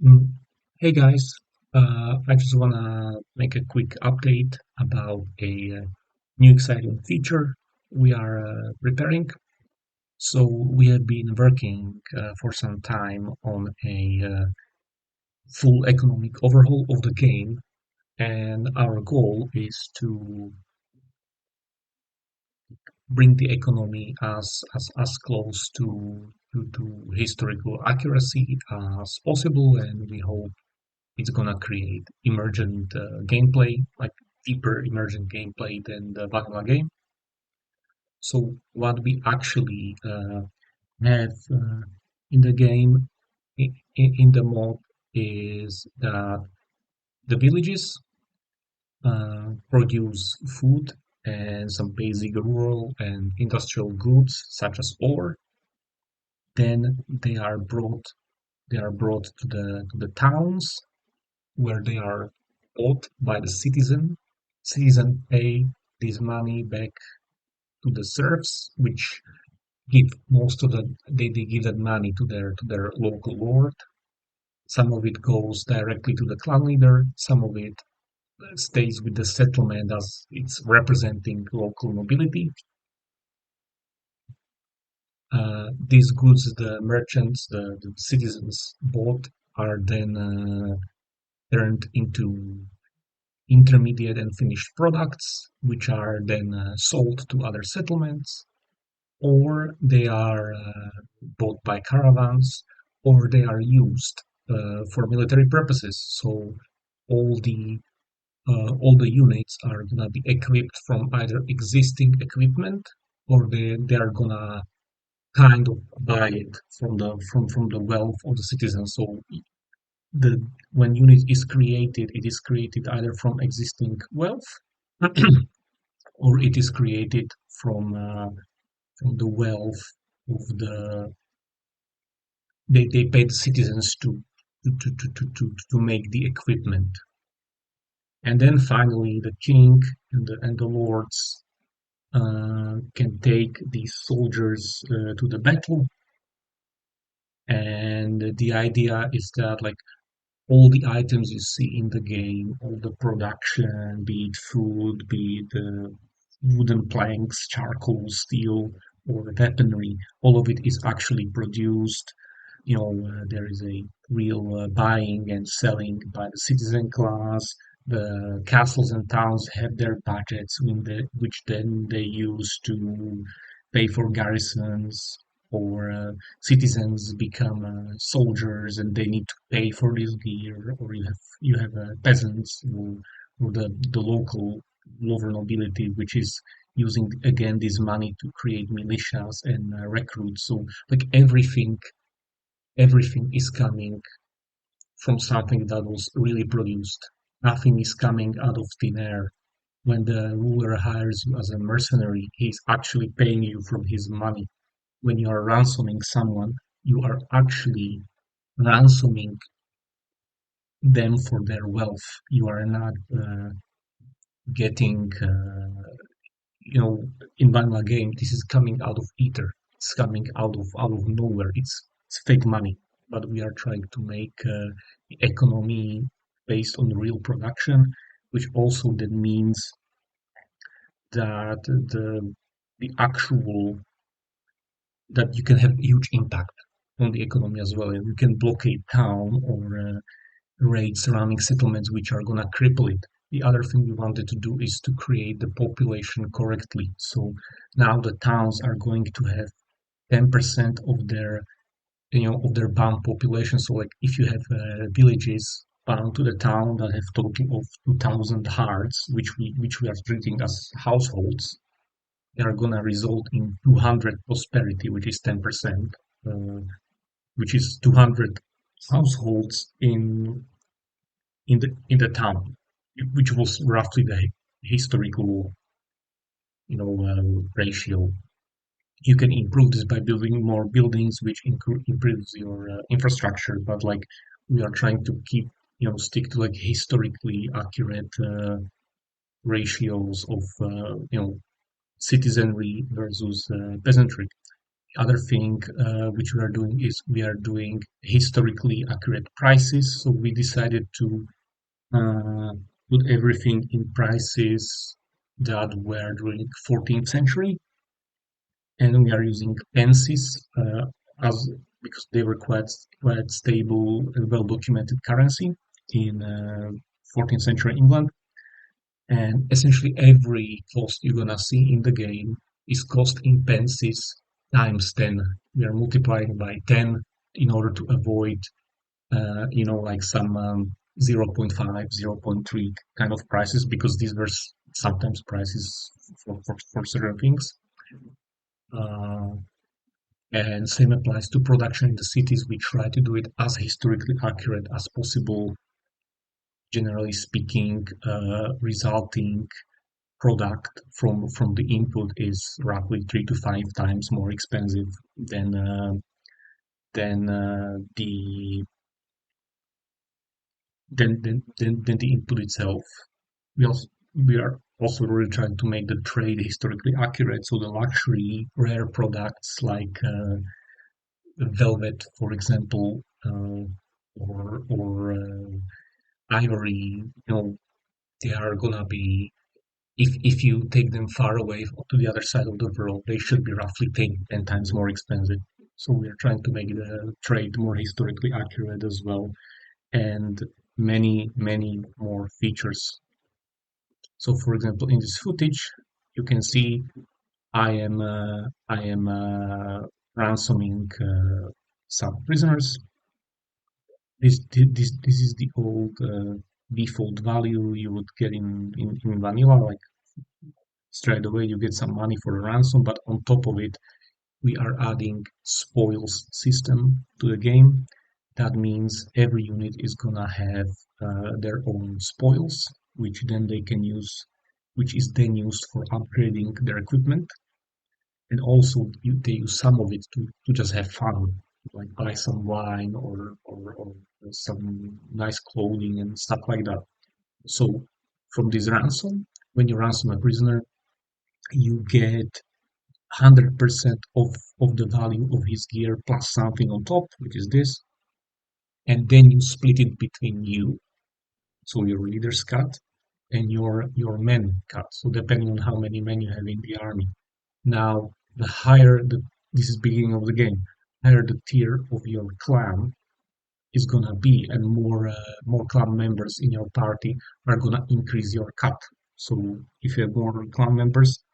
Mm, Hey guys, I just want to make a quick update about a new exciting feature we are preparing. So we have been working for some time on a full economic overhaul of the game, and our goal is to bring the economy as close to historical accuracy as possible, and we hope it's gonna create emergent gameplay, like deeper emergent gameplay than the vanilla game. So what we actually have in the game, in the mod, is that the villages produce food and some basic rural and industrial goods such as ore. Then they are brought to the towns where they are bought by the citizen. Citizen pay this money back to the serfs, which give most of they give that money to their local lord. Some of it goes directly to the clan leader. Some of it stays with the settlement as it's representing local nobility. These goods the merchants, the citizens bought, are then turned into intermediate and finished products, which are then sold to other settlements, or they are bought by caravans, or they are used for military purposes. So all the all the units are gonna be equipped from either existing equipment, or they are gonna kind of buy it from the wealth of the citizens. So the when unit is created, it is created either from existing wealth or it is created from the wealth of they pay the citizens to make the equipment. And then finally the king and the lords can take these soldiers to the battle, and the idea is that, like, all the items you see in the game, all the production, be it food, be it wooden planks, charcoal, steel, or weaponry, all of it is actually produced. There is a real buying and selling by the citizen class. The castles and towns have their budgets, which then they use to pay for garrisons, or citizens become soldiers and they need to pay for this gear, or you have peasants, or the local nobility, which is using again this money to create militias and recruits. So, like, everything is coming from something that was really produced. Nothing is coming out of thin air. When the ruler hires you as a mercenary, he's actually paying you from his money. When you are ransoming someone, you are actually ransoming them for their wealth. You are not getting, in vanilla game, this is coming out of ether. It's coming out of nowhere. It's fake money, but we are trying to make economy based on real production, which also that means that the actual that you can have huge impact on the economy as well. You can blockade town or raid surrounding settlements, which are gonna cripple it. The other thing we wanted to do is to create the population correctly. So now the towns are going to have 10% of their bound population. So, like, if you have villages bound to the town that have total of 2,000 hearts, which we are treating as households, they are gonna result in 200 prosperity, which is 10%, uh, which is 200 households in the town, which was roughly the historical, ratio. You can improve this by building more buildings, which improves your infrastructure. But, like, we are trying to stick to, like, historically accurate ratios of citizenry versus peasantry. Other thing which we are doing is we are doing historically accurate prices. So we decided to uh, put everything in prices that were during 14th century, and we are using pences as because they were quite stable and well documented currency in 14th century England. And essentially every cost you're gonna see in the game is cost in pences times 10. We are multiplying by 10 in order to avoid, like some zero point 0.5, zero point 0.3 kind of prices, because these were sometimes prices for certain things. Uh, and same applies to production in the cities. We try to do it as historically accurate as possible. Generally speaking, resulting product from the input is roughly 3 to 5 times more expensive than the than the input itself. We are also really trying to make the trade historically accurate. So the luxury rare products like velvet, for example, or ivory, they are gonna be, if you take them far away to the other side of the world, they should be roughly 10 times more expensive. So we are trying to make the trade more historically accurate as well, and many more features. So, for example, in this footage, you can see I am ransoming some prisoners. This is the old default value you would get in vanilla, like straight away you get some money for a ransom, but on top of it, we are adding spoils system to the game. That means every unit is gonna have their own spoils, which is then used for upgrading their equipment, and also they use some of it to just have fun, like buy some wine or some nice clothing and stuff like that. So from this ransom, when you ransom a prisoner, you get 100% of the value of his gear plus something on top, which is this, and then you split it between you, so your leader's cut and your men cut. So depending on how many men you have in the army. Now, the higher the this is beginning of the game, higher the tier of your clan is gonna be, and more clan members in your party are gonna increase your cut. So if you have more clan members,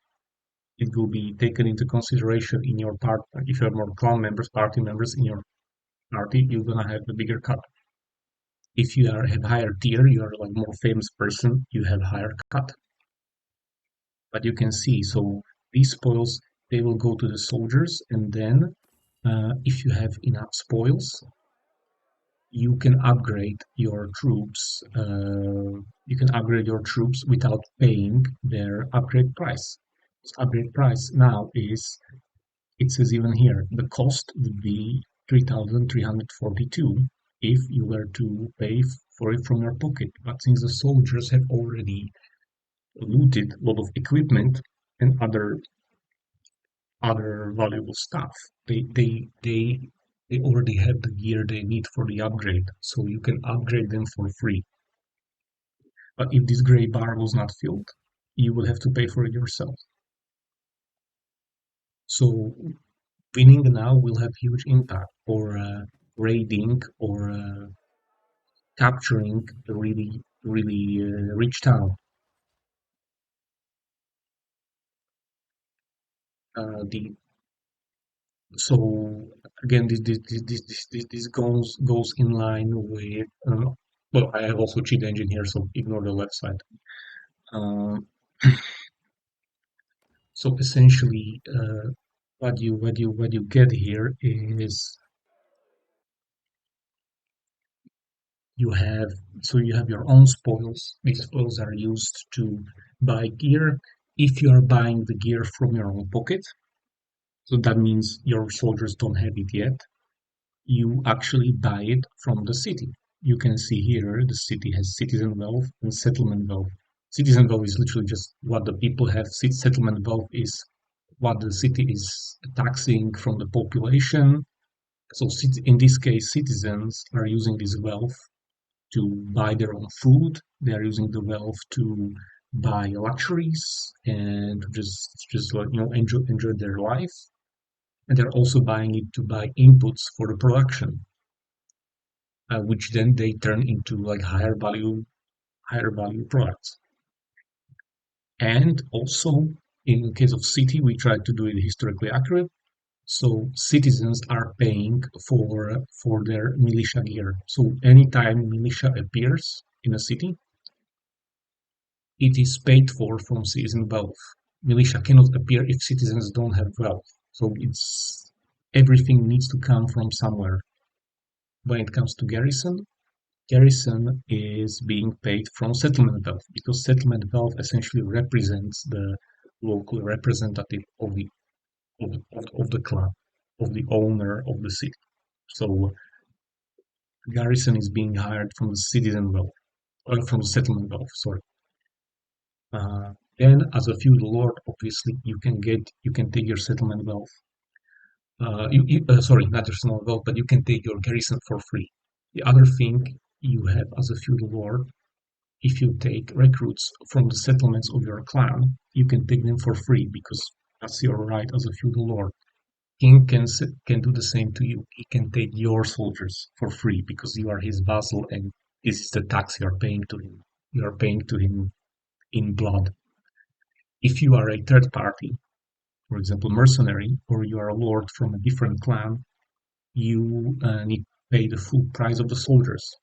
it will be taken into consideration in your part. If you have more clan members, party members in your party, you're gonna have a bigger cut. If you have higher tier, you are like more famous person, you have higher cut. But you can see, so these spoils, they will go to the soldiers, and then if you have enough spoils, you can upgrade your troops. You can upgrade your troops without paying their upgrade price. Upgrade price now is, it says even here, the cost would be 3,342 if you were to pay for it from your pocket. But since the soldiers have already looted a lot of equipment and other valuable stuff, they already have the gear they need for the upgrade, so you can upgrade them for free. But if this gray bar was not filled, you will have to pay for it yourself. So winning now will have huge impact, or raiding, or capturing a really rich town. The So again, this goes in line with. Well, I have also cheat engine here, so ignore the left side. Um, so essentially, what you get here is you have you have your own spoils. These spoils are used to buy gear. If you are buying the gear from your own pocket, so that means your soldiers don't have it yet, you actually buy it from the city. You can see here the city has citizen wealth and settlement wealth. Citizen wealth is literally just what the people have. Settlement wealth is what the city is taxing from the population. So in this case, citizens are using this wealth to buy their own food. They are using the wealth to buy luxuries and to just like enjoy their life. And they're also buying it to buy inputs for the production, which then they turn into like higher value products. And also, in case of city, we try to do it historically accurate. So citizens are paying for their militia gear. So anytime militia appears in a city, it is paid for from citizen wealth. Militia cannot appear if citizens don't have wealth. So it's everything needs to come from somewhere. When it comes to garrison is being paid from settlement wealth because settlement wealth essentially represents the local representative of the clan, of the owner of the city. So garrison is being hired from the citizen wealth, or from the settlement wealth. Sorry. Then, as a feudal lord, obviously you can take your settlement wealth. Sorry, not your settlement wealth, but you can take your garrison for free. The other thing you have as a feudal lord, if you take recruits from the settlements of your clan, you can take them for free because that's your right as a feudal lord. King can do the same to you. He can take your soldiers for free because you are his vassal and this is the tax you are paying to him. You are paying to him in blood. If you are a third party, for example, mercenary, or you are a lord from a different clan, you need to pay the full price of the soldiers.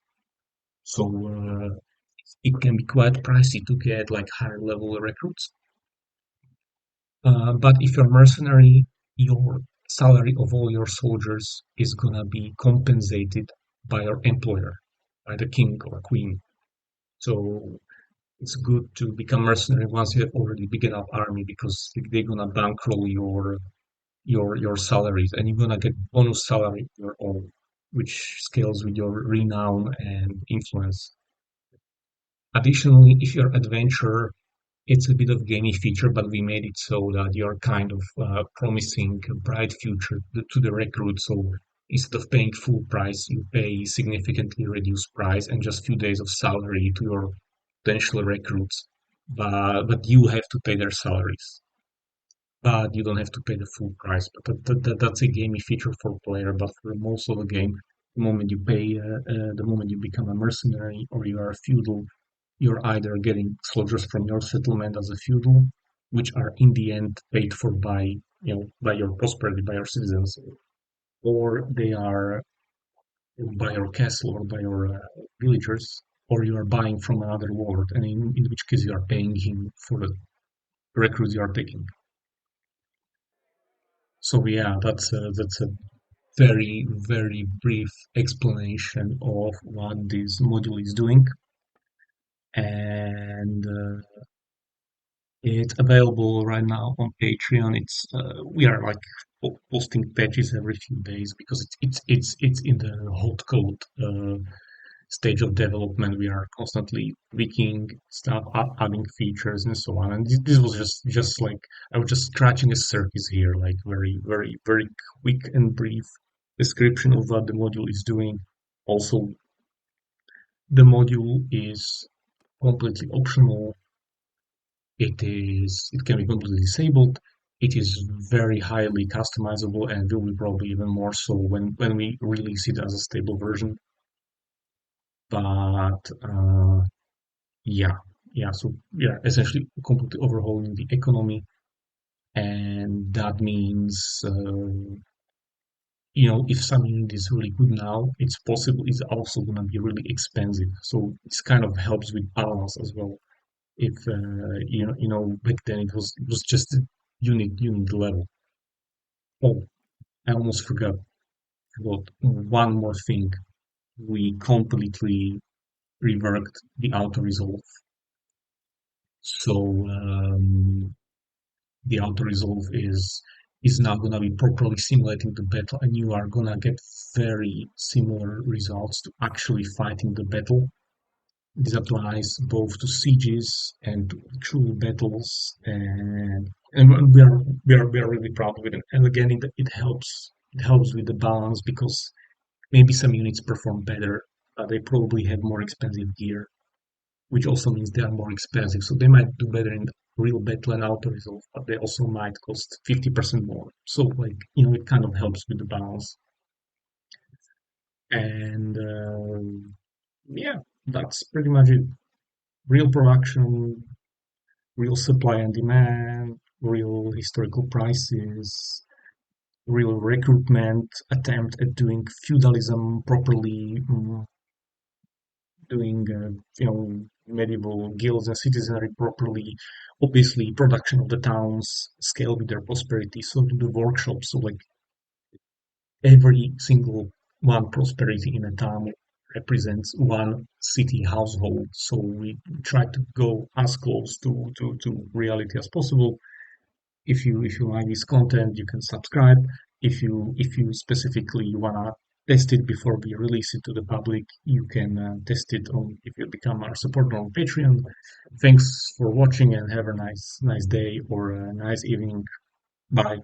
So it can be quite pricey to get like higher level recruits. But if you're mercenary, your salary of all your soldiers is gonna be compensated by your employer, by the king or queen. So it's good to become mercenary once you have already big enough army because they're gonna bankroll your salaries and you're gonna get bonus salary of your own, which scales with your renown and influence. Additionally, if you're adventurer, it's a bit of gamey feature, but we made it so that you're kind of promising a bright future to the recruit. So instead of paying full price, you pay significantly reduced price and just few days of salary to your potential recruits. But you have to pay their salaries. But you don't have to pay the full price. But that's a gamey feature for player. But for most of the game, the moment you become a mercenary or you are a feudal, you're either getting soldiers from your settlement as a feudal, which are in the end paid for by your prosperity, by your citizens, or they are by your castle or by your villagers, or you are buying from another lord, and in which case you are paying him for the recruits you are taking. So yeah, that's a very very brief explanation of what this module is doing, and it's available right now on Patreon. We are like posting patches every few days because it's in the hot code stage of development. We are constantly tweaking stuff, adding features and so on. And this was just like I was just scratching a surface here, like very very very quick and brief description of what the module is doing. Also, the module is completely optional. It can be completely disabled. It is very highly customizable and will be probably even more so when we release it as a stable version. But yeah, yeah. So yeah, essentially completely overhauling the economy, and that means if something is really good now, it's possible it's also gonna be really expensive. So it's kind of helps with balance as well. If back then it was just unit level. Oh, I almost forgot about one more thing. We completely reworked the auto resolve. So the auto resolve is now gonna be properly simulating the battle, and you are gonna get very similar results to actually fighting the battle. This applies both to sieges and to actual battles, and and we are really proud of it. And again, it helps with the balance because maybe some units perform better, but they probably have more expensive gear, which also means they are more expensive. So they might do better in real battle and auto resolve, but they also might cost 50% more. So like it kind of helps with the balance. And yeah, that's pretty much it. Real production, real supply and demand, real historical prices, real recruitment, attempt at doing feudalism properly, doing medieval guilds and citizenry properly. Obviously, production of the towns scale with their prosperity. So do the workshops. So like every single one prosperity in a town represents one city household. So we try to go as close to reality as possible. If you like this content, you can subscribe. If you specifically wanna test it before we release it to the public, you can test it on if you become our supporter on Patreon. Thanks for watching and have a nice day or a nice evening. Bye.